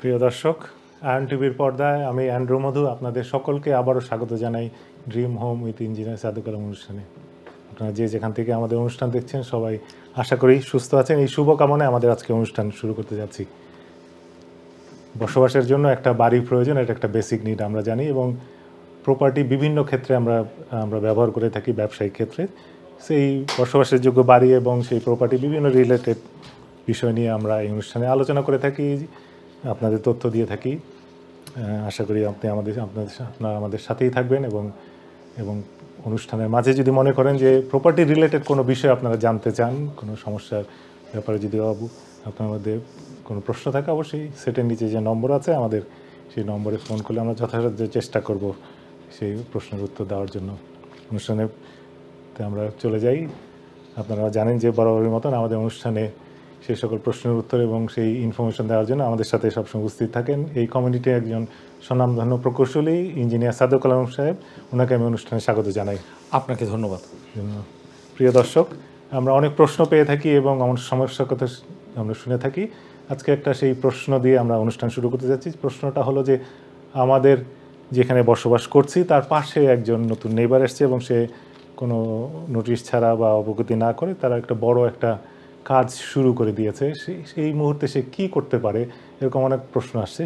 প্রিয় দর্শক, আয়ন টিভির পর্দায় আমি অ্যান্ড্রু মধু আপনাদের সকলকে আবারও স্বাগত জানাই dream home with engineer Saduk Alam অনুষ্ঠানে। আপনারা যে যেখান থেকে আমাদের অনুষ্ঠান দেখছেন সবাই আশা করি সুস্থ আছেন। এই শুভকামনায় আমাদের আজকে অনুষ্ঠান শুরু করতে যাচ্ছি। বসবাসের জন্য একটা বাড়ি প্রয়োজন, এটা একটা বেসিক নিড আমরা জানি, এবং প্রপার্টি বিভিন্ন ক্ষেত্রে আমরা ব্যবহার করে থাকি ব্যবসায়িক ক্ষেত্রে। সেই বসবাসের যোগ্য বাড়ি এবং সেই প্রপার্টি বিভিন্ন রিলেটেড বিষয় নিয়ে আমরা এই অনুষ্ঠানে আলোচনা করে থাকি, আপনাদের তথ্য দিয়ে থাকি। আশা করি আপনারা আমাদের সাথেই থাকবেন এবং অনুষ্ঠানের মাঝে যদি মনে করেন যে প্রপার্টি রিলেটেড কোনো বিষয় আপনারা জানতে চান, কোনো সমস্যার ব্যাপারে যদি আপনার মধ্যে কোনো প্রশ্ন থাকে, অবশ্যই সেটের নিচে যে নম্বর আছে আমাদের, সেই নম্বরে ফোন করলে আমরা যথাসাধ্য চেষ্টা করব সেই প্রশ্নের উত্তর দেওয়ার জন্য। অনুষ্ঠানেতে আমরা চলে যাই। আপনারা জানেন যে বরাবরের মতন আমাদের অনুষ্ঠানে সেই সকল প্রশ্নের উত্তর এবং সেই ইনফরমেশন দেওয়ার জন্য আমাদের সাথে সবসময় উপস্থিত থাকেন এই কমিউনিটির একজন স্বনামধন্য প্রকৌশলী ইঞ্জিনিয়ার সাদুক আলম সাহেব। ওনাকে আমি অনুষ্ঠানে স্বাগত জানাই। আপনাকে ধন্যবাদ। প্রিয় দর্শক, আমরা অনেক প্রশ্ন পেয়ে থাকি এবং আমার সমস্যার কথা আমরা শুনে থাকি। আজকে একটা সেই প্রশ্ন দিয়ে আমরা অনুষ্ঠান শুরু করতে যাচ্ছি। প্রশ্নটা হলো যে আমাদের যেখানে বসবাস করছি তার পাশে একজন নতুন নেইবার এসছে এবং সে কোনো নোটিশ ছাড়া বা অবগতি না করে তারা একটা বড় একটা কাজ শুরু করে দিয়েছে। সেই মুহূর্তে সে কী করতে পারে, এরকম অনেক প্রশ্ন আসছে।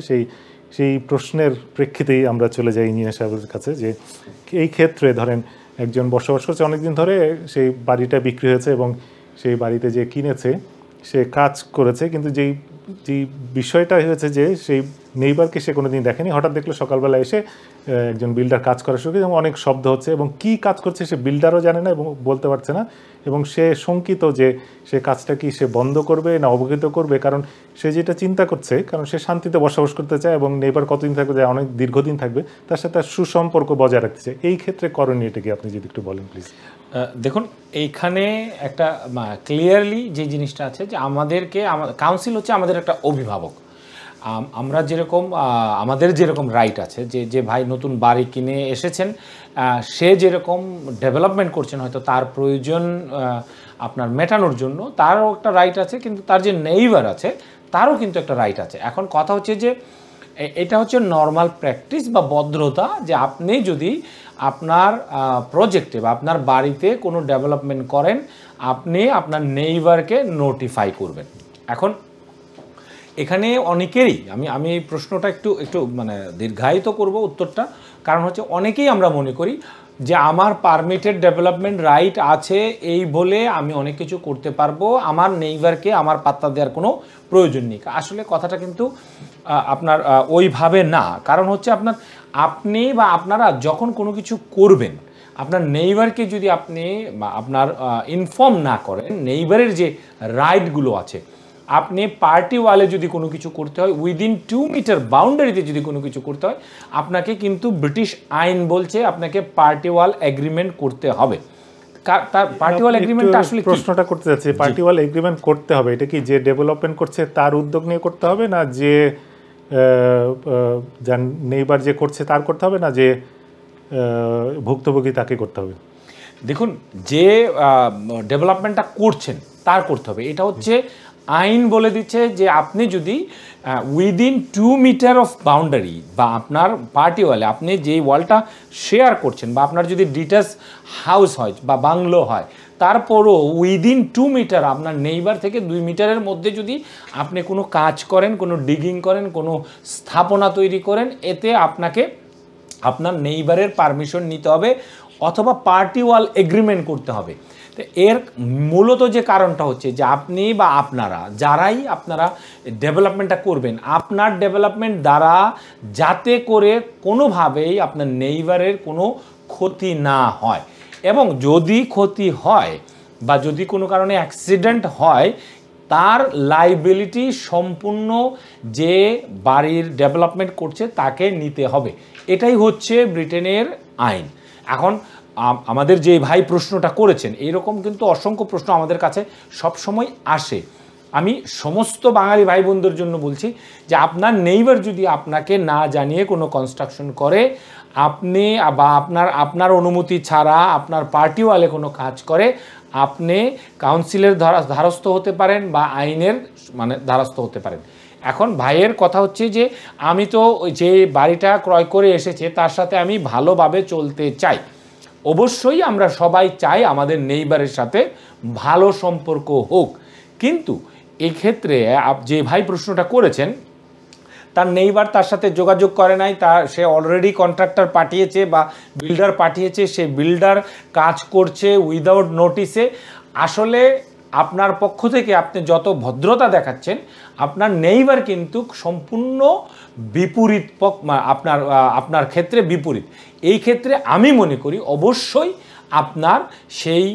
সেই প্রশ্নের প্রেক্ষিতেই আমরা চলে যাই ইঞ্জিনিয়ার সাহেবের কাছে যে এই ক্ষেত্রে ধরেন একজন বসবাস করছে অনেকদিন ধরে, সেই বাড়িটা বিক্রি হয়েছে এবং সেই বাড়িতে যে কিনেছে সে কাজ করেছে, কিন্তু যেই বিষয়টা হয়েছে যে সেই নেইবারকে সে কোনো দিন দেখেনি। হঠাৎ দেখলো সকালবেলা এসে একজন বিল্ডার কাজ করা শুরু করে এবং অনেক শব্দ হচ্ছে এবং কী কাজ করছে সে বিল্ডারও জানে না এবং বলতে পারছে না, এবং সে শঙ্কিত যে সে কাজটা কি সে বন্ধ করবে না অবহিত করবে। কারণ সে যেটা চিন্তা করছে, কারণ সে শান্তিতে বসবাস করতে চায় এবং নেইবার কতদিন থাকবে, যায় অনেক দীর্ঘদিন থাকবে, তার সাথে তার সুসম্পর্ক বজায় রাখতে চায়। এই ক্ষেত্রে করণীয় এটাকে আপনি যদি একটু বলেন প্লিজ। দেখুন, এইখানে একটা ক্লিয়ারলি যে জিনিসটা আছে যে কাউন্সিল হচ্ছে আমাদের একটা অভিভাবক। আমরা যেরকম আমাদের যেরকম রাইট আছে যে ভাই নতুন বাড়ি কিনে এসেছেন, সে যেরকম ডেভেলপমেন্ট করছেন হয়তো তার প্রয়োজন আপনার মেটানোর জন্য, তারও একটা রাইট আছে, কিন্তু তার যে নেইবার আছে তারও কিন্তু একটা রাইট আছে। এখন কথা হচ্ছে যে এটা হচ্ছে নর্মাল প্র্যাকটিস বা ভদ্রতা, যে আপনি যদি আপনার প্রজেক্টে বা আপনার বাড়িতে কোনো ডেভেলপমেন্ট করেন, আপনি আপনার নেইবারকে নোটিফাই করবেন। এখন এখানে অনেকেরই আমি এই প্রশ্নটা একটু মানে দীর্ঘায়িত করব উত্তরটা, কারণ হচ্ছে অনেকেই আমরা মনে করি যে আমার পারমিটেড ডেভেলপমেন্ট রাইট আছে এই বলে আমি অনেক কিছু করতে পারবো, আমার নেইবারকে আমার পাত্তা দেওয়ার কোনো প্রয়োজন নেই। আসলে কথাটা কিন্তু আপনার ওইভাবে না। কারণ হচ্ছে আপনি বা আপনারা যখন কোনো কিছু করবেন, আপনার নেইবারকে যদি আপনি আপনার ইনফর্ম না করেন, নেইবারের যে রাইটগুলো আছে, আপনি পার্টি ওয়ালে যদি কোনো কিছু করতে হয়, উইদিন 2 মিটার বাউন্ডারিতে যদি কোনো কিছু করতে হয়, আপনাকে কিন্তু ব্রিটিশ আইন বলছে আপনাকে পার্টি ওয়াল এগ্রিমেন্ট করতে হবে। তার পার্টি ওয়াল এগ্রিমেন্টটা আসলে প্রশ্নটা করতে যাচ্ছে, পার্টি ওয়াল এগ্রিমেন্ট করতে হবে, এটা কি যে ডেভেলপমেন্ট করছে তার উদ্যোগ নিয়ে করতে হবে, না যে নেইবার যে করছে তার করতে হবে, না যে ভুক্তভোগী তাকে করতে হবে? দেখুন, যে ডেভেলপমেন্টটা করছেন তার করতে হবে। এটা হচ্ছে আইন বলে দিচ্ছে যে আপনি যদি উইদিন 2 মিটার অফ বাউন্ডারি বা আপনার পার্টি ওয়ালে আপনি যেই ওয়ালটা শেয়ার করছেন, বা আপনার যদি ডিটাচ হাউস হয় বা বাংলো হয়, তারপরও উইদিন 2 মিটার আপনার নেইবার থেকে 2 মিটারের মধ্যে যদি আপনি কোনো কাজ করেন, কোনো ডিগিং করেন, কোনো স্থাপনা তৈরি করেন, এতে আপনাকে আপনার নেইবারের পারমিশন নিতে হবে অথবা পার্টি ওয়াল এগ্রিমেন্ট করতে হবে। তো এর মূলত যে কারণটা হচ্ছে যে আপনি বা আপনারা যারাই আপনারা ডেভেলপমেন্টটা করবেন, আপনার ডেভেলপমেন্ট দ্বারা যাতে করে কোনোভাবেই আপনার নেইবারের কোনো ক্ষতি না হয়, এবং যদি ক্ষতি হয় বা যদি কোনো কারণে অ্যাক্সিডেন্ট হয়, তার লাইবিলিটি সম্পূর্ণ যে বাড়ির ডেভেলপমেন্ট করছে তাকে নিতে হবে। এটাই হচ্ছে ব্রিটেনের আইন। এখন আমাদের যে ভাই প্রশ্নটা করেছেন, এইরকম কিন্তু অসংখ্য প্রশ্ন আমাদের কাছে সবসময় আসে। আমি সমস্ত বাঙালি ভাই বোনদের জন্য বলছি যে আপনার নেইবার যদি আপনাকে না জানিয়ে কোনো কনস্ট্রাকশন করে, আপনি বা আপনার অনুমতি ছাড়া আপনার পার্টি ওয়ালে কোনো কাজ করে, আপনি কাউন্সিলের দ্বারস্থ হতে পারেন বা আইনের দ্বারস্থ হতে পারেন। এখন ভাইয়ের কথা হচ্ছে যে আমি তো যে বাড়িটা ক্রয় করে এসেছে তার সাথে আমি ভালোভাবে চলতে চাই। অবশ্যই আমরা সবাই চাই আমাদের নেইবারের সাথে ভালো সম্পর্ক হোক, কিন্তু এক্ষেত্রে যে ভাই প্রশ্নটা করেছেন তার নেইবার তার সাথে যোগাযোগ করে নাই, সে অলরেডি কন্ট্রাক্টর পাঠিয়েছে বা বিল্ডার পাঠিয়েছে, সে বিল্ডার কাজ করছে উইদাউট নোটিসে। আসলে আপনার পক্ষ থেকে আপনি যত ভদ্রতা দেখাচ্ছেন, আপনার নেইবার কিন্তু সম্পূর্ণ বিপরীত আপনার ক্ষেত্রে বিপরীত। এই ক্ষেত্রে আমি মনে করি অবশ্যই আপনার সেই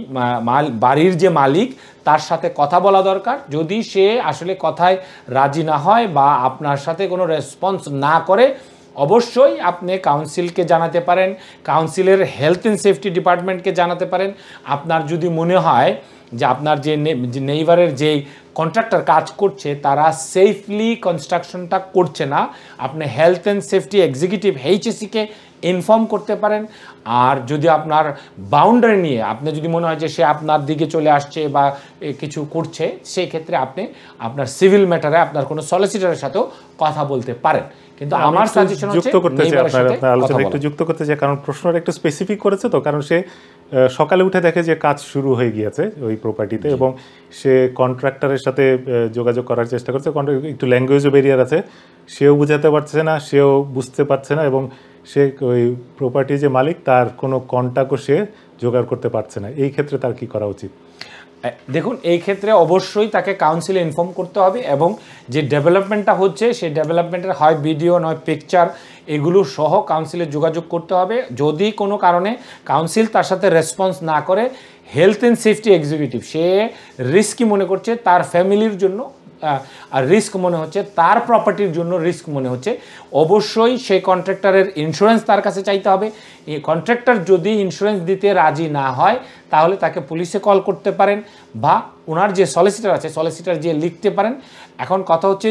বাড়ির যে মালিক তার সাথে কথা বলা দরকার। যদি সে আসলে কথায় রাজি না হয় বা আপনার সাথে কোনো রেসপন্স না করে, অবশ্যই আপনি কাউন্সিলকে জানাতে পারেন, কাউন্সিলের হেলথ অ্যান্ড সেফটি ডিপার্টমেন্টকে জানাতে পারেন। আপনার যদি মনে হয় যে আপনার যে নেইবারের যেই কন্ট্রাক্টর কাজ করছে তারা সেফলি কনস্ট্রাকশনটা করছে না, আপনি হেলথ অ্যান্ড সেফটি এক্সিকিউটিভ HSE-কে ইনফর্ম করতে পারেন। আর যদি আপনার বাউন্ডারি নিয়ে আপনি যদি মনে হয় যে সে আপনার দিকে চলে আসছে বা কিছু করছে, সেই ক্ষেত্রে আপনি আপনার সিভিল ম্যাটারে আপনার কোনো সলিসিটরের সাথেও কথা বলতে পারেন। কিন্তু আমার সাজেশন হচ্ছে যুক্ত করতে চাই, আপনার আলোচনা একটু যুক্ত করতে চাই, কারণ প্রশ্নটা একটু স্পেসিফিক করেছে তো। কারণ সে সকালে উঠে দেখে যে কাজ শুরু হয়ে গিয়েছে ওই প্রপার্টিতে এবং সে কন্ট্রাক্টরের সাথে যোগাযোগ করার চেষ্টা করছে। একটু ল্যাঙ্গুয়েজও ব্যারিয়ার আছে, সেও বুঝাতে পারছে না, সেও বুঝতে পারছে না, এবং সে ওই প্রপার্টির যে মালিক তার কোনো কন্ট্যাক্টও সে জোগাড় করতে পারছে না। এই ক্ষেত্রে তার কি করা উচিত? দেখুন, এই ক্ষেত্রে অবশ্যই তাকে কাউন্সিলে ইনফর্ম করতে হবে এবং যে ডেভেলপমেন্টটা হচ্ছে সেই ডেভেলপমেন্টের হয় ভিডিও নয় পিকচার এগুলো সহ কাউন্সিলে যোগাযোগ করতে হবে। যদি কোনো কারণে কাউন্সিল তার সাথে রেসপন্স না করে, health and safety executive say risky মনে করছে তার ফ্যামিলির জন্য, আর রিস্ক মনে হচ্ছে তার প্রপার্টির জন্য রিস্ক মনে হচ্ছে, অবশ্যই সেই কন্ট্রাক্টরের ইন্স্যুরেন্স তার কাছে চাইতে হবে। এই কন্ট্রাক্টর যদি ইন্স্যুরেন্স দিতে রাজি না হয় তাহলে তাকে পুলিশে কল করতে পারেন বা ওনার যে সলিসিটর আছে সলিসিটর যে লিখতে পারেন। এখন কথা হচ্ছে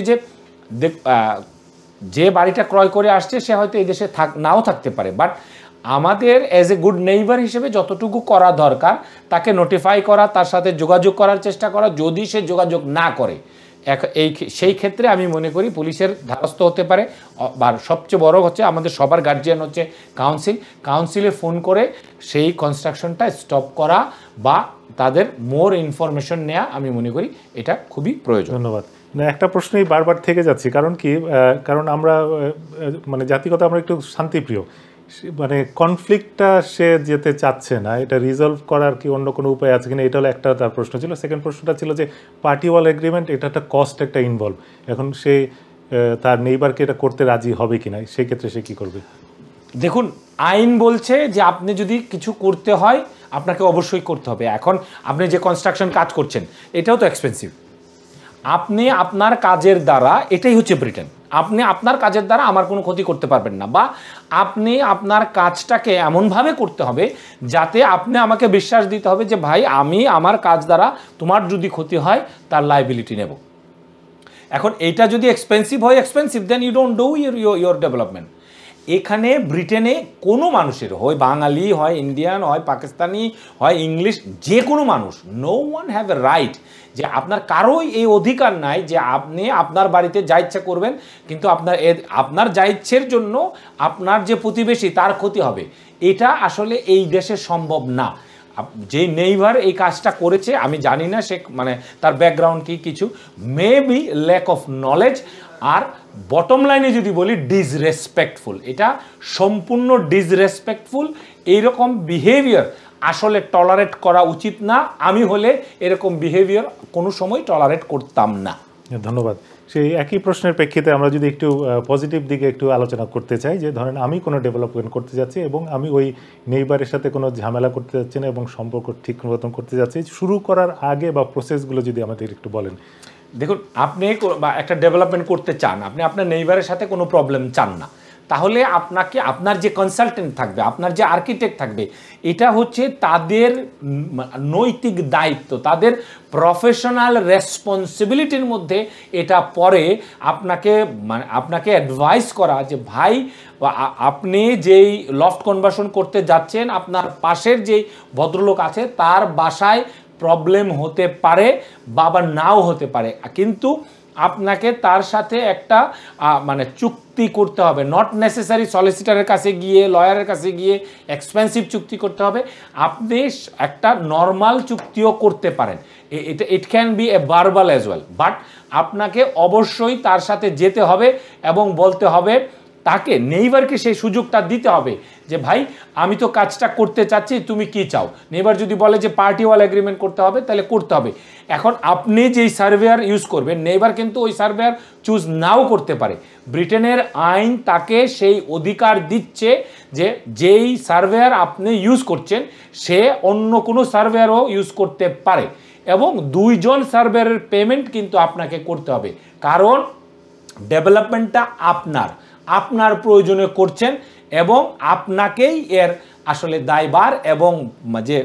যে বাড়িটা ক্রয় করে আসছে সে হয়তো এই দেশে নাও থাকতে পারে, বাট আমাদের অ্যাজ এ গুড নেইবার হিসেবে যতটুকু করা দরকার তাকে নোটিফাই করা, তার সাথে যোগাযোগ করার চেষ্টা করা। যদি সে যোগাযোগ না করে সেই ক্ষেত্রে আমি মনে করি পুলিশের দ্বারস্থ হতে পারে। আর সবচেয়ে বড় হচ্ছে আমাদের সবার গার্জিয়ান হচ্ছে কাউন্সিলে ফোন করে সেই কনস্ট্রাকশনটা স্টপ করা বা তাদের মোর ইনফরমেশন নেওয়া, আমি মনে করি এটা খুবই প্রয়োজন। ধন্যবাদ। একটা প্রশ্নই বারবার থেকে যাচ্ছি, কারণ আমরা মানে জাতিগত আমরা একটু শান্তিপ্রিয়, মানে কনফ্লিক্টটা সে যেতে চাচ্ছে না, এটা রিজলভ করার কি অন্য কোনো উপায় আছে কিনা, এটা হলো একটা তার প্রশ্ন ছিল। সেকেন্ড প্রশ্নটা ছিল যে পার্টি ওয়াল এগ্রিমেন্ট, এটা একটা কস্ট একটা ইনভলভ, এখন সে তার নেইবারকে এটা করতে রাজি হবে কিনা, সেই ক্ষেত্রে সে কি করবে? দেখুন, আইন বলছে যে আপনি যদি কিছু করতে হয় আপনাকে অবশ্যই করতে হবে। এখন আপনি যে কনস্ট্রাকশন কাজ করছেন এটাও তো এক্সপেন্সিভ। আপনি আপনার কাজের দ্বারা, এটাই হচ্ছে ব্রিটেন, আপনি আপনার কাজের দ্বারা আমার কোনো ক্ষতি করতে পারবেন না, বা আপনি আপনার কাজটাকে এমনভাবে করতে হবে যাতে আপনি আমাকে বিশ্বাস দিতে হবে যে ভাই আমি আমার কাজ দ্বারা তোমার যদি ক্ষতি হয় তার লায়াবিলিটি নেব। এখন এইটা যদি expensive then you don't do your development. এখানে ব্রিটেনে কোনো মানুষের, হয় বাঙালি, হয় ইন্ডিয়ান, হয় পাকিস্তানি, হয় ইংলিশ, যে কোনো মানুষ, no one have a right, যে আপনার কারোই এই অধিকার নাই যে আপনি আপনার বাড়িতে যা ইচ্ছা করবেন, কিন্তু আপনার যা ইচ্ছের জন্য আপনার যে প্রতিবেশী তার ক্ষতি হবে, এটা আসলে এই দেশে সম্ভব না। যে নেইবার এই কাজটা করেছে আমি জানি না সে মানে তার ব্যাকগ্রাউন্ড কি, কিছু মেবি ল্যাক অফ নলেজ, আর বটম লাইনে যদি বলি ডিসরেসপেক্টফুল, এটা সম্পূর্ণ ডিসরেসপেক্টফুল। এইরকম বিহেভিয়ার আসলে টলারেট করা উচিত না। আমি হলে এরকম বিহেভিয়ার কোনো সময় টলারেট করতাম না। ধন্যবাদ। সেই একই প্রশ্নের প্রেক্ষিতে আমরা যদি একটু পজিটিভ দিকে একটু আলোচনা করতে চাই, যে ধরেন আমি কোনো ডেভেলপমেন্ট করতে যাচ্ছি এবং আমি ওই নেইবারের সাথে কোনো ঝামেলা করতে যাচ্ছি না এবং সম্পর্ক ঠিক মতন করতে যাচ্ছি, শুরু করার আগে বা প্রসেসগুলো যদি আমাদের একটু বলেন। দেখুন, আপনি একটা ডেভেলপমেন্ট করতে চান, আপনি আপনার নেইবারের সাথে কোনো প্রবলেম চান না, তাহলে আপনাকে আপনার যে কনসালটেন্ট থাকবে, আপনার যে আর্কিটেক্ট থাকবে, এটা হচ্ছে তাদের নৈতিক দায়িত্ব, তাদের প্রফেশনাল রেসপন্সিবিলিটির মধ্যে এটা পড়ে আপনাকে অ্যাডভাইস করা যে ভাই আপনি যেই লফট কনভার্সন করতে যাচ্ছেন, আপনার পাশের যেই ভদ্রলোক আছে তার বাসায় প্রবলেম হতে পারে বা নাও হতে পারে, কিন্তু আপনাকে তার সাথে একটা মানে চুক্তি করতে হবে, নট নেসেসারি সলিসিটারের কাছে গিয়ে লয়ারের কাছে গিয়ে এক্সপেন্সিভ চুক্তি করতে হবে। আপনি একটা নর্মাল চুক্তিও করতে পারেন, এটা it can B A verbal as well, but আপনাকে অবশ্যই তার সাথে যেতে হবে এবং বলতে হবে, তাকে নেইবারকে সেই সুযোগটা দিতে হবে যে ভাই আমি তো কাজটা করতে চাচ্ছি, তুমি কি চাও। নেইবার যদি বলে যে পার্টি ওয়াল এগ্রিমেন্ট করতে হবে, তাহলে করতে হবে। এখন আপনি যেই সার্ভেয়ার ইউজ করবেন, নেইবার কিন্তু ওই সার্ভেয়ার চুজ নাও করতে পারে। ব্রিটেনের আইন তাকে সেই অধিকার দিচ্ছে যে যেই সার্ভেয়ার আপনি ইউজ করছেন সে অন্য কোনো সার্ভেয়ারও ইউজ করতে পারে, এবং দুইজন সার্ভেয়ারের পেমেন্ট কিন্তু আপনাকে করতে হবে, কারণ ডেভেলপমেন্টটা আপনার প্রয়োজনে করছেন এবং আপনাকেই এর আসলে দায়ভার এবং যে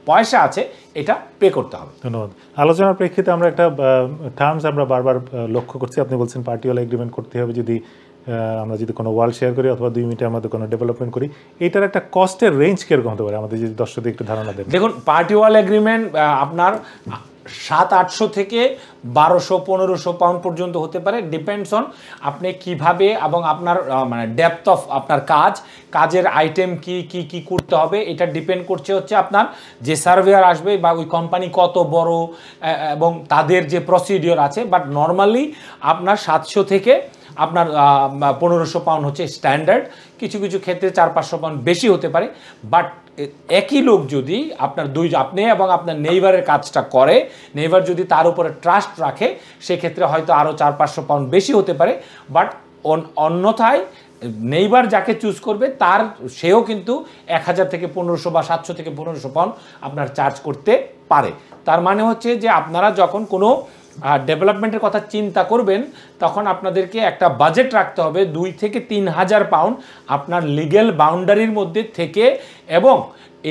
পয়সা আছে এটা পে করতে হবে। ধন্যবাদ। আলোচনার প্রেক্ষিতে আমরা একটা টার্মস আমরা বারবার লক্ষ্য করছি, আপনি বলছেন পার্টি ওয়াল এগ্রিমেন্ট করতে হবে যদি আমরা যদি কোনো ওয়াল শেয়ার করি অথবা 2 মিনিটের মধ্যে কোনো ডেভেলপমেন্ট করি, এইটার একটা কস্টের রেঞ্জ কিরকম হতে পারে আমাদের যদি দর্শকদের একটু ধারণা দেন। দেখুন, পার্টি ওয়াল এগ্রিমেন্ট আপনার 700-800 থেকে 1200-1500 পাউন্ড পর্যন্ত হতে পারে, ডিপেন্ডস অন আপনি কিভাবে এবং আপনার মানে ডেপথ অফ আপনার কাজের আইটেম কি করতে হবে, এটা ডিপেন্ড করছে হচ্ছে আপনার যে সার্ভেয়ার আসবে বা ওই কোম্পানি কত বড় এবং তাদের যে প্রসিডিওর আছে। বাট নর্মালি আপনার 700 থেকে আপনার 1500 পাউন্ড হচ্ছে স্ট্যান্ডার্ড, কিছু কিছু ক্ষেত্রে 400-500 পাউন্ড বেশি হতে পারে। বাট একই লোক যদি আপনি এবং আপনার নেইবারের কাজটা করে, নেইবার যদি তার উপরে ট্রাস্ট রাখে, সেক্ষেত্রে হয়তো আরও 400-500 পাউন্ড বেশি হতে পারে। বাট অন্যথায় নেইবার যাকে চুজ করবে সেও কিন্তু 1000 থেকে 1500 বা 700 থেকে 1500 পাউন্ড আপনার চার্জ করতে পারে। তার মানে হচ্ছে যে আপনারা যখন কোনো ডেভেলপমেন্টের কথা চিন্তা করবেন, তখন আপনাদেরকে একটা বাজেট রাখতে হবে 2 থেকে 3000 পাউন্ড আপনার লিগ্যাল বাউন্ডারির মধ্যে থেকে, এবং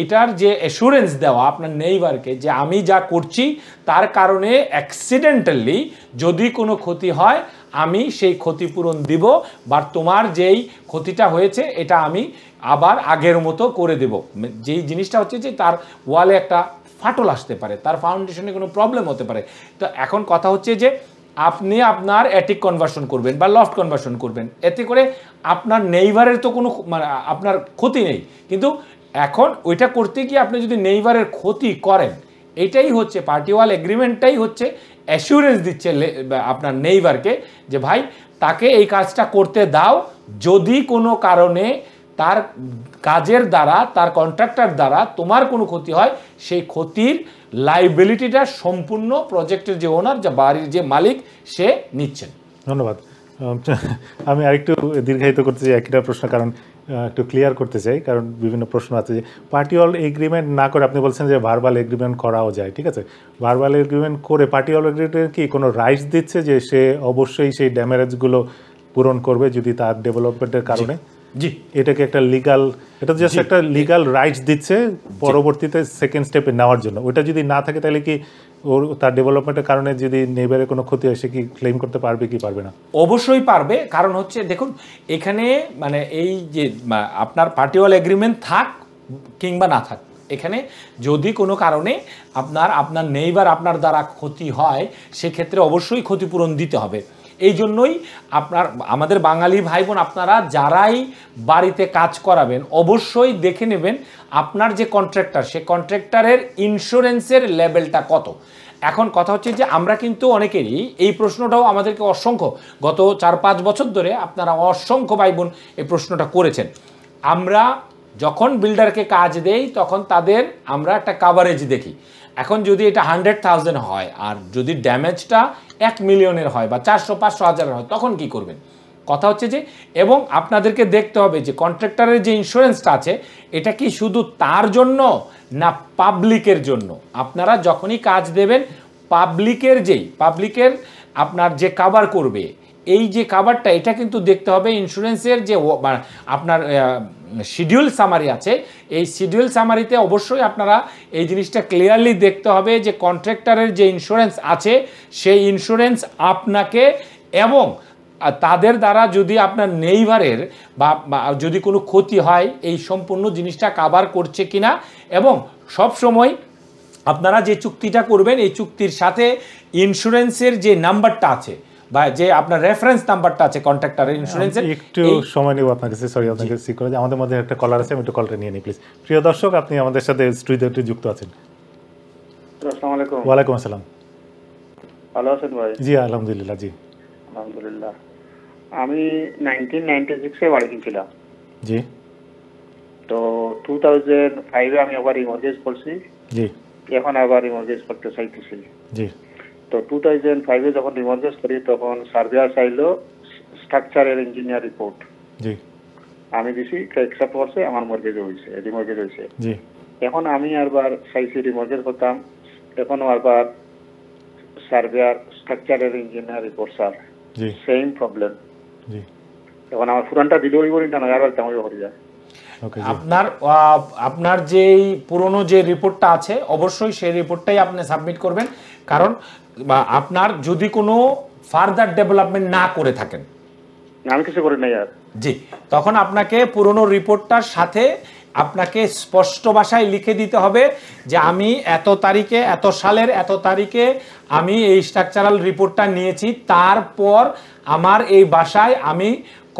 এটার যে অ্যাসুরেন্স দেওয়া আপনার নেইবারকে যে আমি যা করছি তার কারণে অ্যাক্সিডেন্টালি যদি কোনো ক্ষতি হয় আমি সেই ক্ষতিপূরণ দিব, বা তোমার যেই ক্ষতিটা হয়েছে এটা আমি আবার আগের মতো করে দেব। যেই জিনিসটা হচ্ছে যে তার ওয়ালে একটা ফাটল আসতে পারে, তার ফাউন্ডেশনে কোনো প্রবলেম হতে পারে। তো এখন কথা হচ্ছে যে আপনি আপনার অ্যাটিক কনভার্সন করবেন বা লফট কনভার্সন করবেন, এতে করে আপনার নেইবারের তো কোনো মানে আপনার ক্ষতি নেই, কিন্তু এখন ওইটা করতে গিয়ে আপনি যদি নেইবারের ক্ষতি করেন, এটাই হচ্ছে পার্টি ওয়াল এগ্রিমেন্টটাই হচ্ছে অ্যাসুরেন্স দিচ্ছে আপনার নেইবারকে যে ভাই তাকে এই কাজটা করতে দাও, যদি কোনো কারণে তার কাজের দ্বারা তার কন্ট্রাক্টর দ্বারা তোমার কোনো ক্ষতি হয়, সেই ক্ষতির লাইবিলিটিটা সম্পূর্ণ প্রজেক্টের যে ওনার, যে বাড়ির যে মালিক, সে নিচ্ছেন। ধন্যবাদ। আমি আরেকটু দীর্ঘায়িত করতে চাই একটা প্রশ্ন, কারণ একটু ক্লিয়ার করতে চাই, কারণ বিভিন্ন প্রশ্ন আছে যে পার্টি ওয়াল এগ্রিমেন্ট না করে আপনি বলছেন যে ভার্বাল এগ্রিমেন্ট করাও যায়, ঠিক আছে, ভার্বাল এগ্রিমেন্ট করে পার্টি ওয়াল এগ্রিমেন্ট কি কোনো রাইটস দিচ্ছে যে সে অবশ্যই সেই ড্যামেজগুলো পূরণ করবে যদি তার ডেভেলপমেন্টের কারণে? জি, এটাকে একটা লিগাল, এটা জাস্ট একটা লিগাল রাইটস দিচ্ছে পরবর্তীতে সেকেন্ড স্টেপে নেওয়ার জন্য। ওটা যদি না থাকে তাহলে কি ওর তার ডেভেলপমেন্টের কারণে যদি নেইবারের কোনো ক্ষতি হয় সে কি ক্লেম করতে পারবে কি পারবে না? অবশ্যই পারবে, কারণ হচ্ছে দেখুন এখানে মানে এই যে আপনার পার্টি ওয়াল এগ্রিমেন্ট থাক কিংবা না থাক, এখানে যদি কোনো কারণে আপনার নেইবার আপনার দ্বারা ক্ষতি হয়, সেক্ষেত্রে অবশ্যই ক্ষতিপূরণ দিতে হবে। এই জন্যই আমাদের বাঙালি ভাই বোন আপনারা যারাই বাড়িতে কাজ করাবেন, অবশ্যই দেখে নেবেন আপনার যে কন্ট্রাক্টর, সে কন্ট্রাক্টরের ইন্স্যুরেন্সের লেভেলটা কত। এখন কথা হচ্ছে যে আমরা কিন্তু অনেকেরই এই প্রশ্নটাও আমাদেরকে অসংখ্য গত 4-5 বছর ধরে আপনারা অসংখ্য ভাই বোন এই প্রশ্নটা করেছেন। আমরা যখন বিল্ডারকে কাজ দেই তখন আমরা একটা কাভারেজ দেখি। এখন যদি এটা 100,000 হয় আর যদি ড্যামেজটা 1 মিলিয়নের হয় বা 400-500 হাজারের হয়, তখন কি করবেন? কথা হচ্ছে যে, এবং আপনাদেরকে দেখতে হবে যে কন্ট্রাক্টরের যে ইন্স্যুরেন্সটা আছে এটা কি শুধু তার জন্য না পাবলিকের জন্য। আপনারা যখনই কাজ দেবেন পাবলিকের আপনার যে কাভার করবে, এই যে কাভারটা, এটা কিন্তু দেখতে হবে ইন্স্যুরেন্সের যে আপনার শিডিউল সামারি আছে, এই শিডিউল সামারিতে অবশ্যই আপনারা এই জিনিসটা ক্লিয়ারলি দেখতে হবে যে কন্ট্রাক্টরের যে ইন্স্যুরেন্স আছে সেই ইন্স্যুরেন্স আপনাকে এবং তাদের দ্বারা যদি আপনার নেইবারের বা যদি কোনো ক্ষতি হয় এই সম্পূর্ণ জিনিসটা কাভার করছে কিনা। এবং সব সময় আপনারা যে চুক্তিটা করবেন এই চুক্তির সাথে ইন্স্যুরেন্সের যে নাম্বারটা আছে বা যে আপনার রেফারেন্স নাম্বারটা আছে কন্ট্রাক্টরের ইন্স্যুরেন্সের। একটু সময় নেব আপনার কাছে, সরি আপনাকে সিক করে, আমাদের মধ্যে একটা কলার আছে, আমি একটু কলটা নিয়ে নিই প্লিজ। প্রিয় দর্শক, আপনি আমাদের সাথে স্টুডিওতে যুক্ত আছেন। আসসালামু আলাইকুম। ওয়ালাইকুম আসসালাম। ভালো আছেন ভাই? জি আলহামদুলিল্লাহ। জি আলহামদুলিল্লাহ। আমি 1996 বাড়ি কিনছিলাম। জি তো 2005 আমি আবার রিমর্গেজ করছি, জি এখন আবার রিমর্গেজ করতে চাইতেছি। জি তো 2005 যখন রিমর্গেজ করি তখন সার্ভেয়ার চাইলো স্ট্রাকচারাল ইঞ্জিনিয়ার রিপোর্ট, জি আমি দিছি, অ্যাকসেপ্ট করছে, আমার মর্গেজ হয়েছে, রিমর্গেজ হয়েছে। জি এখন আমি আরবার চাইছি রিমর্গেজ করতাম, এখনো আরবার surveyor structural engineer report sir, জি সেম প্রবলেম। জি এখন আমার পুরানটা দিলেও করি না, আরবার তেমনই করি যায়। ওকে। আপনার যেই পুরনো যে রিপোর্টটা আছে অবশ্যই সেই রিপোর্টটাই আপনি সাবমিট করবেন, কারণ আপনার যদি কোনো ফার্দার ডেভেলপমেন্ট না করে থাকেন, আমি কিছু করি নাই আর। জি, তখন আপনাকে পুরনো রিপোর্টটার সাথে আপনাকে স্পষ্ট ভাষায় লিখে দিতে হবে যে আমি এত তারিখে, এত সালের এত তারিখে আমি এই স্ট্রাকচারাল রিপোর্টটা নিয়েছি, তারপর আমার এই বাসায় আমি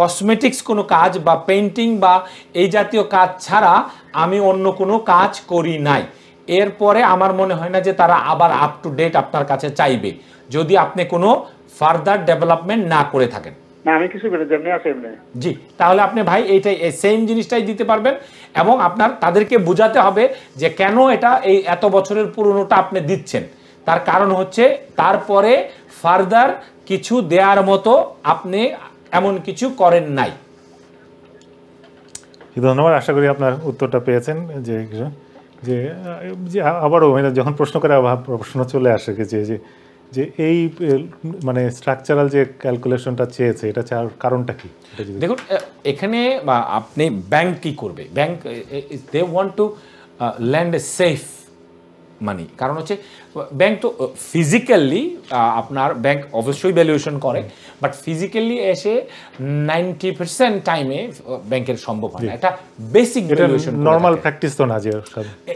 কসমেটিক্স কোনো কাজ বা পেইন্টিং বা এই জাতীয় কাজ ছাড়া আমি অন্য কোনো কাজ করি নাই। এরপরে আমার মনে হয় না যে তারা আবার আপ টু ডেট আপনার কাছে চাইবে, যদি আপনি কোনো ফার্দার ডেভেলপমেন্ট না করে থাকেন। না, আমি কিছু করে যেমনি আছে এমনি। জি, তাহলে আপনি ভাই এইটাই সেম জিনিসটাই দিতে পারবেন, এবং আপনার তাদেরকে বোঝাতে হবে যে কেন এটা এই এত বছরের পুরনোটা আপনি দিচ্ছেন। তার কারণ হচ্ছে তারপরে ফার্দার কিছু দেওয়ার মতো আপনি এমন কিছু করেন নাই। ধন্যবাদ, আশা করি আপনার উত্তরটা পেয়েছেন। যে যে যে আবারও যখন প্রশ্ন করে প্রশ্ন চলে আসে যে যে যে এই মানে স্ট্রাকচারাল যে ক্যালকুলেশনটা চেয়েছে, এটা চাওয়ার কারণটা কি? দেখুন, এখানে আপনি ব্যাংক কি করবে, bank they want to lend a safe money. কারণ হচ্ছে ব্যাংক তো ফিজিক্যালি আপনার ব্যাংক অবশ্যই ভ্যালুয়েশন করে, বাট ফিজিক্যালি এসে 90% টাইমে ব্যাংকের সম্ভব হয় না। একটা বেসিক ভ্যালুয়েশন নর্মাল প্র্যাকটিস তো না, যে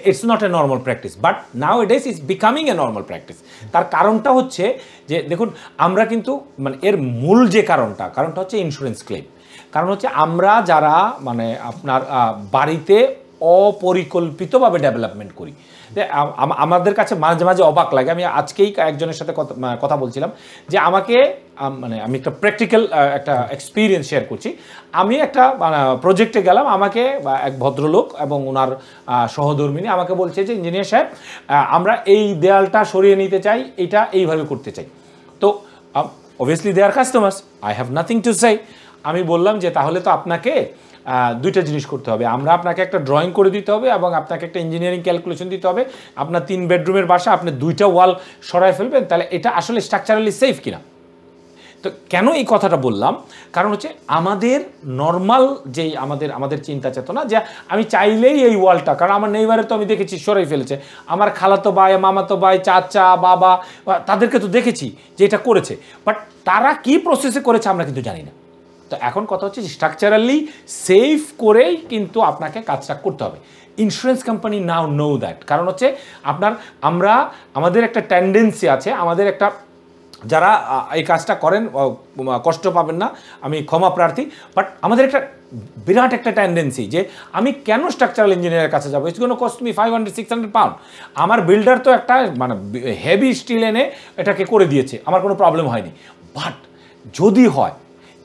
it's not a normal practice, but now it is becoming A normal practice. তার কারণটা হচ্ছে যে দেখুন, আমরা কিন্তু মানে এর মূল যে কারণটা হচ্ছে ইন্স্যুরেন্স ক্লেম। কারণ হচ্ছে আমরা যারা মানে আপনার বাড়িতে অপরিকল্পিতভাবে ডেভেলপমেন্ট করি, আমাদের কাছে মাঝে মাঝে অবাক লাগে। আমি আজকেই একজনের সাথে কথা বলছিলাম যে আমাকে মানে আমি একটা প্র্যাকটিক্যাল একটা এক্সপিরিয়েন্স শেয়ার করছি। আমি একটা প্রজেক্টে গেলাম, আমাকে এক ভদ্রলোক এবং ওনার সহধর্মিনী আমাকে বলছে যে ইঞ্জিনিয়ার সাহেব, আমরা এই দেয়ালটা সরিয়ে নিতে চাই, এটা এইভাবে করতে চাই। তো obviously they are customers, I have nothing to say. আমি বললাম যে তাহলে তো আপনাকে দুইটা জিনিস করতে হবে, আমরা আপনাকে একটা ড্রয়িং করে দিতে হবে এবং আপনাকে একটা ইঞ্জিনিয়ারিং ক্যালকুলেশন দিতে হবে। আপনার 3 বেডরুমের বাসা, আপনি 2টা ওয়াল সরাই ফেলবেন, তাহলে এটা আসলে স্ট্রাকচারালি সেফ কিনা। তো কেন এই কথাটা বললাম, কারণ হচ্ছে আমাদের নর্মাল যেই আমাদের চিন্তা চেতনা যে আমি চাইলেই এই ওয়ালটা, কারণ আমার নেইবারে তো আমি দেখেছি সরাই ফেলেছে, আমার খালাতো ভাই, মামাতো ভাই, চাচা, বাবা, তাদেরকে তো দেখেছি যে এটা করেছে, বাট তারা কি প্রসেসে করেছে আমরা কিন্তু জানি না। তো এখন কথা হচ্ছে যে স্ট্রাকচারালি সেফ করেই কিন্তু আপনাকে কাজটা করতে হবে। Insurance company now know that. কারণ হচ্ছে আমাদের একটা টেন্ডেন্সি আছে, আমাদের একটা, যারা এই কাজটা করেন কষ্ট পাবেন না, আমি ক্ষমা প্রার্থী, বাট আমাদের একটা বিরাট একটা টেন্ডেন্সি যে আমি কেন স্ট্রাকচারাল ইঞ্জিনিয়ারের কাছে যাবো, it's gonna cost me 500-600 pound. আমার বিল্ডার তো একটা মানে হেভি স্টিল এনে এটাকে করে দিয়েছে, আমার কোনো প্রবলেম হয়নি। বাট যদি হয়,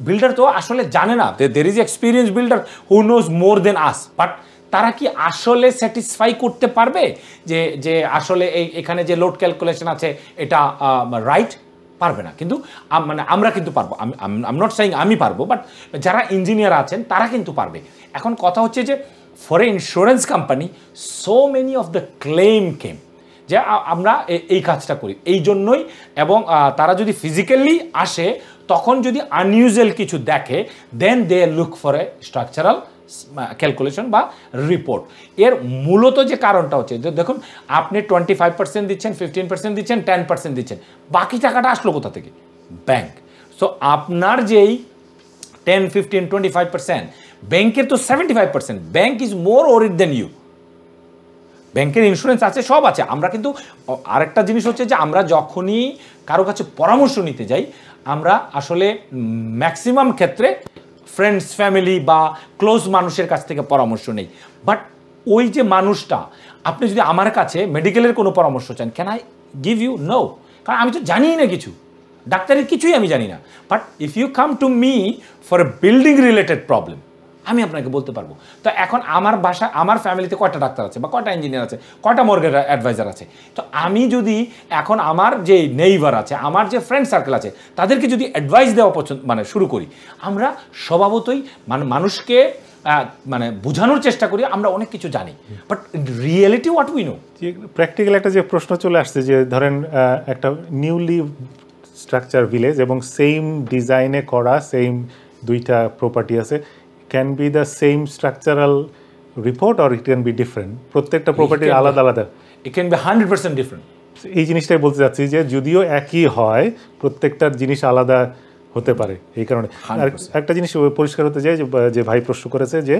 বিল্ডার তো আসলে জানে না, there is experience builder who knows more than us, but তারা কি আসলে স্যাটিসফাই করতে পারবে যে আসলে এখানে যে লোড ক্যালকুলেশন আছে এটা রাইট? পারবে না। কিন্তু মানে আমরা কিন্তু পারবো, আই নট সেইং আমি পারবো, বাট যারা ইঞ্জিনিয়ার আছেন তারা কিন্তু পারবে। এখন কথা হচ্ছে যে for a insurance company so many of the claim came যে আমরা এই কাজটা করি এই জন্যই, এবং তারা যদি ফিজিক্যালি আসে তখন যদি আনইউজুয়াল কিছু দেখে, then they look for a structural calculation বা রিপোর্ট। এর মূলত যে কারণটা হচ্ছে যে দেখুন, আপনি 25% দিচ্ছেন, 15% দিচ্ছেন, 10% দিচ্ছেন, বাকি টাকাটা আসলো কোথা থেকে? ব্যাংক। সো আপনার যেই 10, 15, 25%, ব্যাংকের তো 75%। Bank is more worried than you. ব্যাংকের ইন্স্যুরেন্স আছে, সব আছে। আমরা কিন্তু আরেকটা জিনিস হচ্ছে যে আমরা যখনই কারো কাছে পরামর্শ নিতে যাই, আমরা আসলে ম্যাক্সিমাম ক্ষেত্রে ফ্রেন্ডস, ফ্যামিলি বা ক্লোজ মানুষের কাছ থেকে পরামর্শ নেই। বাট ওই যে মানুষটা, আপনি যদি আমার কাছে মেডিকেলের কোনো পরামর্শ চান, can I give you? No, কারণ আমি তো জানিই না কিছু, ডাক্তারের কিছুই আমি জানি না। But if you come to me for a building related problem, আমি আপনাকে বলতে পারবো। তো এখন আমার আমার ফ্যামিলিতে কয়টা ডাক্তার আছে বা কয়টা ইঞ্জিনিয়ার আছে, কয়টা মর্গেজ অ্যাডভাইজার আছে, তো আমি যদি এখন আমার যে নেইবার আছে, আমার যে ফ্রেন্ড সার্কেল আছে, তাদেরকে যদি অ্যাডভাইস দেওয়া শুরু করি, আমরা স্বভাবতই মানুষকে বোঝানোর চেষ্টা করি আমরা অনেক কিছু জানি, but reality what we know. Practical একটা যে প্রশ্ন চলে আসছে যে ধরেন একটা নিউলি স্ট্রাকচার ভিলেজ এবং সেম ডিজাইনে করা সেম দুইটা প্রপার্টি আছে, can be the same structural report or it can be different? প্রত্যেকটা প্রপার্টি আলাদা আলাদা, ইট ক্যান বি 100% ডিফারেন্ট। এই জিনিসটাই বলতে চাচ্ছি যে যদিও একই হয়, প্রত্যেকটার জিনিস আলাদা হতে পারে। এই কারণে আর একটা জিনিস পরিষ্কার হতে যায় যে ভাই প্রশ্ন করেছে যে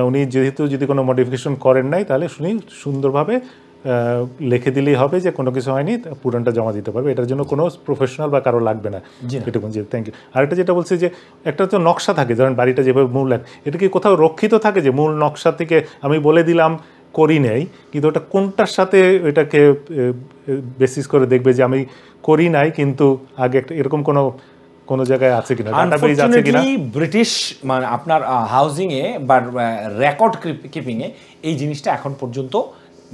উনি যেহেতু যদি কোনো মডিফিকেশন করেন নাই, তাহলে উনি সুন্দরভাবে লিখে দিলেই হবে যে কোনো কিছু হয়নি, পুরানটা জমা দিতে পারবে। এটার জন্য কোনো প্রফেশনাল বা কারো লাগবে না। এটুকু জি, থ্যাংক ইউ। আরেকটা যেটা বলছে যে একটা তো নকশা থাকে, ধরেন বাড়িটা যেভাবে মূল, এটা কি কোথাও রক্ষিত থাকে যে মূল নকশা থেকে আমি বলে দিলাম করি নাই, কিন্তু ওটা কোনটার সাথে এটাকে বেসিস করে দেখবে যে আমি করি নাই কিন্তু আগে একটা, এরকম কোনো জায়গায় আছে কিনা, ডাটাবেজ আছে কিনা? ব্রিটিশ মানে আপনার হাউজিং এ বা রেকর্ড কিপিং এ এই জিনিসটা এখন পর্যন্ত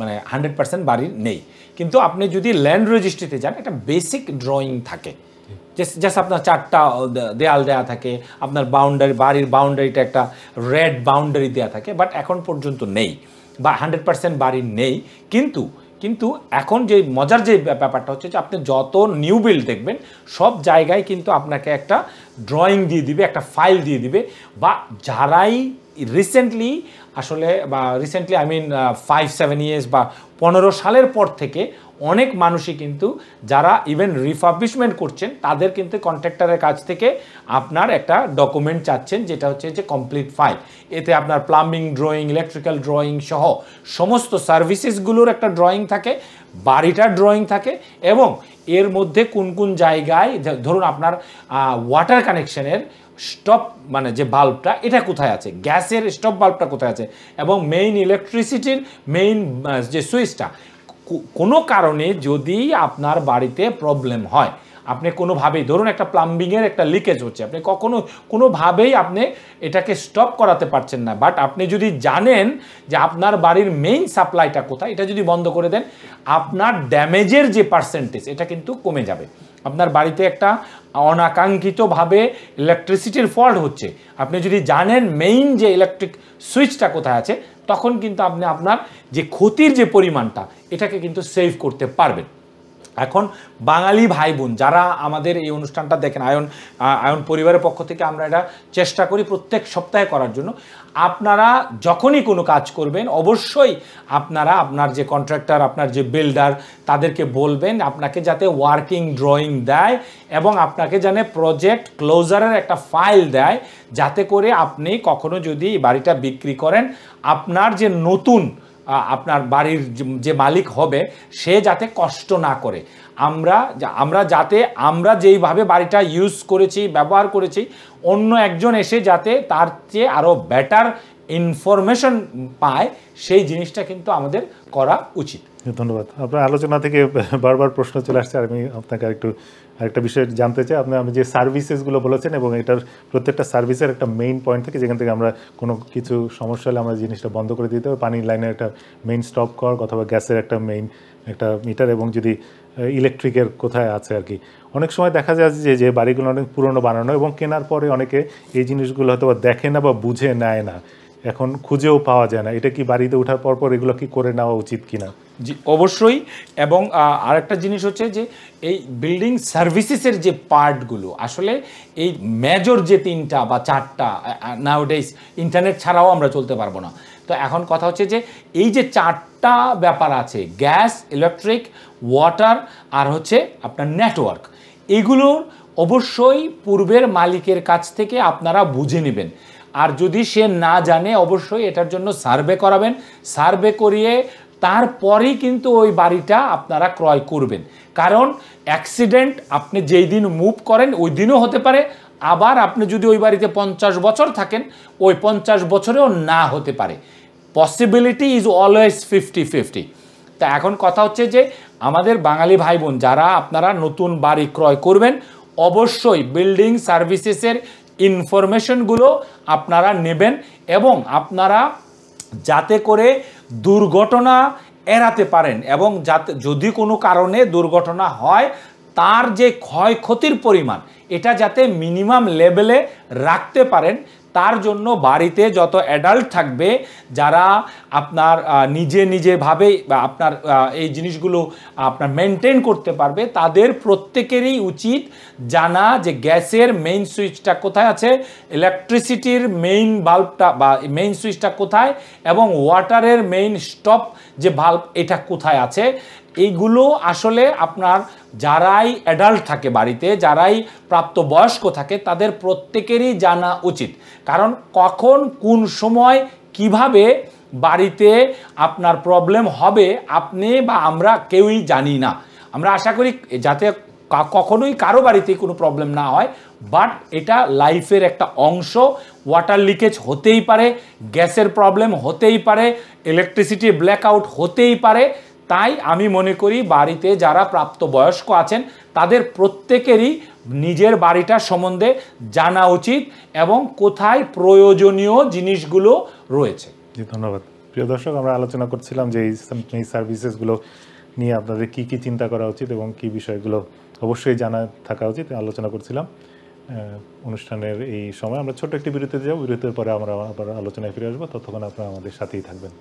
মানে 100% বাড়ির নেই। কিন্তু আপনি যদি ল্যান্ড রেজিস্ট্রিতে যান, একটা বেসিক ড্রয়িং থাকে, জাস্ট আপনার 4টা দেয়াল দেওয়া থাকে, আপনার বাউন্ডারি, বাড়ির বাউন্ডারিটা একটা রেড বাউন্ডারি দেওয়া থাকে, বাট এখন পর্যন্ত নেই বা 100% বাড়ির নেই। কিন্তু এখন যে মজার যে ব্যাপারটা হচ্ছে যে আপনি যত নিউ বিল্ড দেখবেন, সব জায়গায় কিন্তু আপনাকে একটা ড্রয়িং দিয়ে দিবে, একটা ফাইল দিয়ে দিবে, বা যারাই রিসেন্টলি আই মিন 5-7 ইয়ার্স বা 15 সালের পর থেকে অনেক মানুষই কিন্তু যারা ইভেন রিফার্বিশমেন্ট করছেন, তাদের কিন্তু কন্ট্রাক্টরের কাছ থেকে আপনার একটা ডকুমেন্ট চাচ্ছেন, যেটা হচ্ছে যে কমপ্লিট ফাইল। এতে আপনার প্লাম্বিং ড্রয়িং, ইলেকট্রিক্যাল ড্রয়িং সহ সমস্ত সার্ভিসেসগুলোর একটা ড্রয়িং থাকে, বাড়িটার ড্রয়িং থাকে, এবং এর মধ্যে কোন কোন জায়গায়, ধরুন আপনার ওয়াটার কানেকশনের স্টপ মানে যে বাল্বটা, এটা কোথায় আছে, গ্যাসের স্টপ বাল্বটা কোথায় আছে, এবং মেইন ইলেকট্রিসিটির মেইন যে সুইচটা, কোনো কারণে যদি আপনার বাড়িতে প্রবলেম হয়, আপনি কোনোভাবেই ধরুন একটা প্লাম্বিংয়ের একটা লিকেজ হচ্ছে, আপনি কোনোভাবেই আপনি এটাকে স্টপ করাতে পারছেন না, বাট আপনি যদি জানেন যে আপনার বাড়ির মেইন সাপ্লাইটা কোথায়, এটা যদি বন্ধ করে দেন, আপনার ড্যামেজের যে পার্সেন্টেজ এটা কিন্তু কমে যাবে। আপনার বাড়িতে একটা অনাকাঙ্ক্ষিতভাবে ইলেকট্রিসিটির ফল্ট হচ্ছে, আপনি যদি জানেন মেইন যে ইলেকট্রিক সুইচটা কোথায় আছে, তখন কিন্তু আপনি আপনার যে ক্ষতির যে পরিমাণটা, এটাকে কিন্তু সেভ করতে পারবেন। এখন বাঙালি ভাই বোন যারা আমাদের এই অনুষ্ঠানটা দেখেন, আয়ন পরিবারের পক্ষ থেকে আমরা এটা চেষ্টা করি প্রত্যেক সপ্তাহে করার জন্য। আপনারা যখনই কোনো কাজ করবেন, অবশ্যই আপনারা আপনার যে কন্ট্রাক্টর, আপনার যে বিল্ডার, তাদেরকে বলবেন আপনাকে যাতে ওয়ার্কিং ড্রয়িং দেয়, এবং আপনাকে জানে প্রজেক্ট ক্লোজারের একটা ফাইল দেয়, যাতে করে আপনি কখনো যদি বাড়িটা বিক্রি করেন, আপনার যে নতুন আপনার বাড়ির যে মালিক হবে, সে যাতে কষ্ট না করে। আমরা যেইভাবে বাড়িটা ইউজ করেছি, ব্যবহার করেছি, অন্য একজন এসে যাতে তার চেয়ে আরও বেটার ইনফরমেশন পায়, সেই জিনিসটা কিন্তু আমাদের করা উচিত। ধন্যবাদ। আপনার আলোচনা থেকে বারবার প্রশ্ন চলে আসছে, আর আমি আপনাকে আরেকটা বিষয় জানতে চাই। আপনি যে সার্ভিসেসগুলো বলেছেন, এবং এটার প্রত্যেকটা সার্ভিসের একটা মেইন পয়েন্ট থাকে, যেখান থেকে আমরা কোনো কিছু সমস্যা হলে আমরা জিনিসটা বন্ধ করে দিতে হবে। পানির লাইনের একটা মেইন স্টপ কর, অথবা গ্যাসের একটা মেইন একটা মিটার, এবং যদি ইলেকট্রিকের কোথায় আছে আর কি। অনেক সময় দেখা যায় যে বাড়িগুলো অনেক পুরনো বানানো, এবং কেনার পরে অনেকে এই জিনিসগুলো হয়তো দেখে না বা বুঝে নেয় না, এখন খুঁজেও পাওয়া যায় না। এটা কি বাড়িতে ওঠার পর এগুলো কি করে নেওয়া উচিত কিনা? জি, অবশ্যই। এবং আরেকটা জিনিস হচ্ছে যে এই বিল্ডিং সার্ভিসেসের যে পার্টগুলো, আসলে এই মেজর যে 3টা বা 4টা, নাওডেজ ইন্টারনেট ছাড়াও আমরা চলতে পারবো না। তো এখন কথা হচ্ছে যে এই যে 4টা ব্যাপার আছে, গ্যাস, ইলেকট্রিক, ওয়াটার, আর হচ্ছে আপনার নেটওয়ার্ক, এগুলোর অবশ্যই পূর্বের মালিকের কাছ থেকে আপনারা বুঝে নেবেন। আর যদি সে না জানে, অবশ্যই এটার জন্য সার্ভে করাবেন। সার্ভে করিয়ে তারপরেই কিন্তু ওই বাড়িটা আপনারা ক্রয় করবেন। কারণ অ্যাক্সিডেন্ট আপনি যেই দিন মুভ করেন ওই দিনও হতে পারে, আবার আপনি যদি ওই বাড়িতে 50 বছর থাকেন ওই 50 বছরেও না হতে পারে। Possibility is always 50-50। তা এখন কথা হচ্ছে যে আমাদের বাঙালি ভাই বোন যারা আপনারা নতুন বাড়ি ক্রয় করবেন, অবশ্যই বিল্ডিং সার্ভিসেসের ইনফরমেশনগুলো আপনারা নেবেন এবং আপনারা যাতে করে দুর্ঘটনা এড়াতে পারেন এবং যাতে যদি কোনো কারণে দুর্ঘটনা হয় তার যে ক্ষয়ক্ষতির পরিমাণ এটা যাতে মিনিমাম লেভেলে রাখতে পারেন, তার জন্য বাড়িতে যত অ্যাডাল্ট থাকবে যারা আপনার নিজেভাবে বা আপনার এই জিনিসগুলো আপনার মেনটেন করতে পারবে, তাদের প্রত্যেকেরই উচিত জানা যে গ্যাসের মেইন সুইচটা কোথায় আছে, ইলেকট্রিসিটির মেইন বাল্বটা বা মেইন সুইচটা কোথায় এবং ওয়াটারের মেইন স্টপ যে ভাল্ব এটা কোথায় আছে। এইগুলো আসলে আপনার যারাই অ্যাডাল্ট থাকে বাড়িতে, যারাই প্রাপ্তবয়স্ক থাকে তাদের প্রত্যেকেরই জানা উচিত। কারণ কখন কোন সময় কিভাবে বাড়িতে আপনার প্রবলেম হবে আপনি বা আমরা কেউই জানি না। আমরা আশা করি যাতে কখনোই কারো বাড়িতে কোনো প্রবলেম না হয়, বাট এটা লাইফের একটা অংশ। ওয়াটার লিকেজ হতেই পারে, গ্যাসের প্রবলেম হতেই পারে, ইলেকট্রিসিটি ব্ল্যাকআউট হতেই পারে। তাই আমি মনে করি বাড়িতে যারা প্রাপ্তবয়স্ক আছেন তাদের প্রত্যেকেরই নিজের বাড়িটার সম্বন্ধে জানা উচিত এবং কোথায় প্রয়োজনীয় জিনিসগুলো রয়েছে। জি ধন্যবাদ। প্রিয় দর্শক, আমরা আলোচনা করছিলাম যে এই সার্ভিসেসগুলো নিয়ে আপনাদের কি কি চিন্তা করা উচিত এবং কি বিষয়গুলো অবশ্যই জানা থাকা উচিত আলোচনা করছিলাম। অনুষ্ঠানের এই সময় আমরা ছোট্ট একটি বিরতিতে যাব, বিরতির পরে আমরা আবার আলোচনায় ফিরে আসবো। ততক্ষণ আপনারা আমাদের সাথেই থাকবেন।